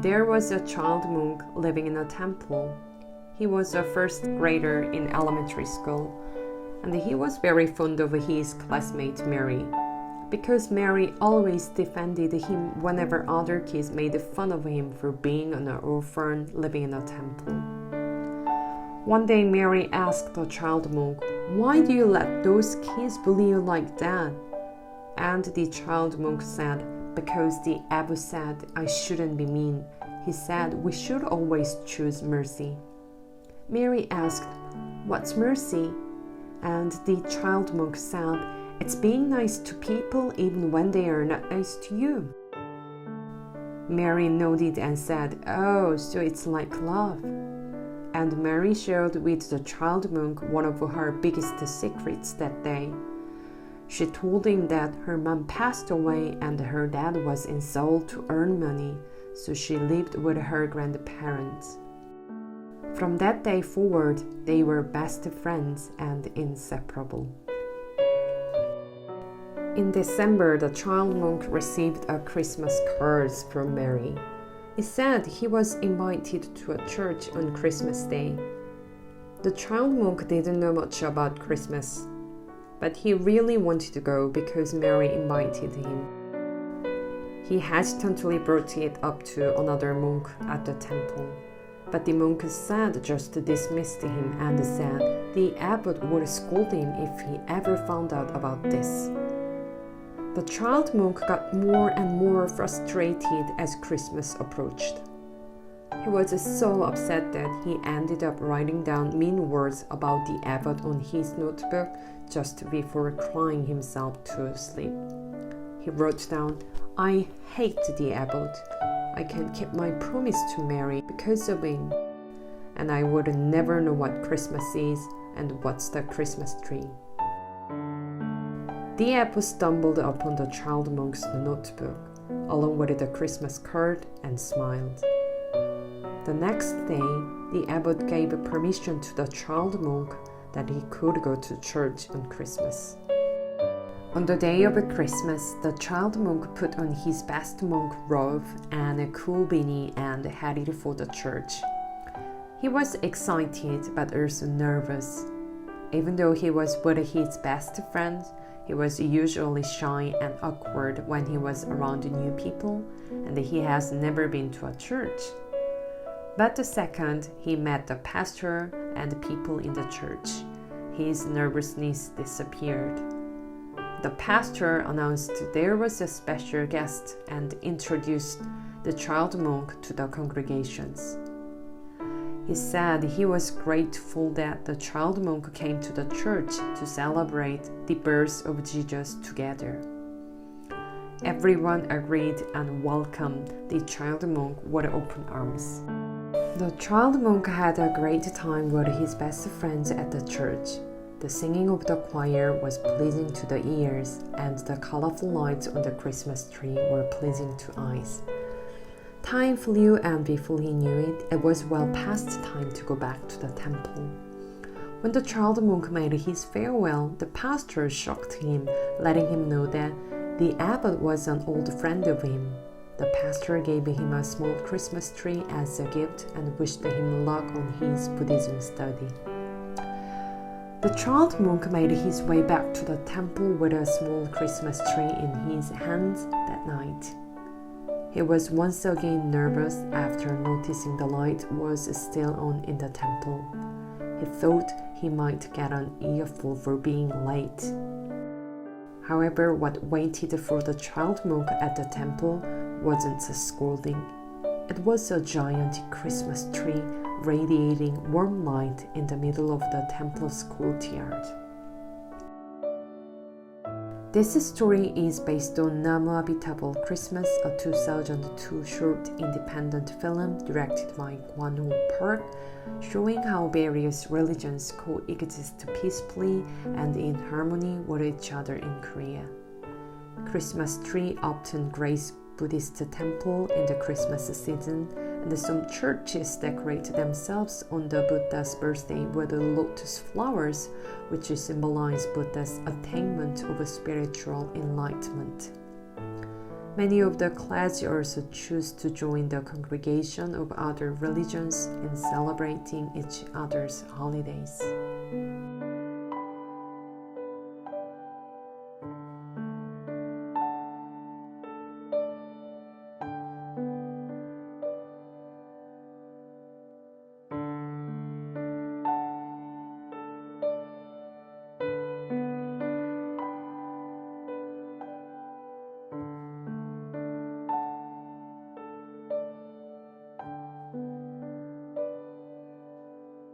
There was a child monk living in a temple. He was a first grader in elementary school, and he was very fond of his classmate Mary, because Mary always defended him whenever other kids made fun of him for being an orphan living in a temple. One day Mary asked the child monk, "Why do you let those kids bully you like that?" And the child monk said, "Because the Abbot said I shouldn't be mean. He said we should always choose mercy." Mary asked, "What's mercy?" And the child monk said, "It's being nice to people even when they are not nice to you." Mary nodded and said, "Oh, so it's like love." And Mary shared with the child monk one of her biggest secrets that day. She told him that her mom passed away and her dad was in Seoul to earn money, so she lived with her grandparents. From that day forward, they were best friends and inseparable. In December, the child monk received a Christmas card from Mary. It said he was invited to a church on Christmas Day. The child monk didn't know much about Christmas, but he really wanted to go because Mary invited him. He hesitantly brought it up to another monk at the temple, but the monk said just dismissed him and said the abbot would scold him if he ever found out about this. The child monk got more and more frustrated as Christmas approached. He was so upset that he ended up writing down mean words about the abbot on his notebook just before crying himself to sleep. He wrote down, "I hate the abbot. I can't keep my promise to Mary because of him. And I would never know what Christmas is and what's the Christmas tree." The abbot stumbled upon the child monk's notebook, along with the Christmas card, and smiled. The next day, the abbot gave permission to the child monk that he could go to church on Christmas. On the day of Christmas, the child monk put on his best monk robe and a cool beanie and headed for the church. He was excited but also nervous. Even though he was with his best friend, he was usually shy and awkward when he was around new people, and he has never been to a church. But the second he met the pastor and the people in the church, his nervousness disappeared. The pastor announced there was a special guest and introduced the child monk to the congregations. He said he was grateful that the child monk came to the church to celebrate the birth of Jesus together. Everyone agreed and welcomed the child monk with open arms. The child monk had a great time with his best friends at the church. The singing of the choir was pleasing to the ears, and the colorful lights on the Christmas tree were pleasing to eyes. Time flew, and before he knew it, it was well past time to go back to the temple. When the child monk made his farewell, the pastor shocked him, letting him know that the abbot was an old friend of him. The pastor gave him a small Christmas tree as a gift and wished him luck on his Buddhism study. The child monk made his way back to the temple with a small Christmas tree in his hands that night. He was once again nervous after noticing the light was still on in the temple. He thought he might get an earful for being late. However, what waited for the child monk at the temple wasn't a scolding. It was a giant Christmas tree radiating warm light in the middle of the temple's courtyard. This story is based on Namuamitabul Christmas, a 2002 short independent film directed by Gwangho Park, showing how various religions coexist peacefully and in harmony with each other in Korea. Christmas tree often grace Buddhist temple in the Christmas season, and some churches decorate themselves on the Buddha's birthday with lotus flowers, which symbolize Buddha's attainment of spiritual enlightenment. Many of the clergy also choose to join the congregation of other religions in celebrating each other's holidays.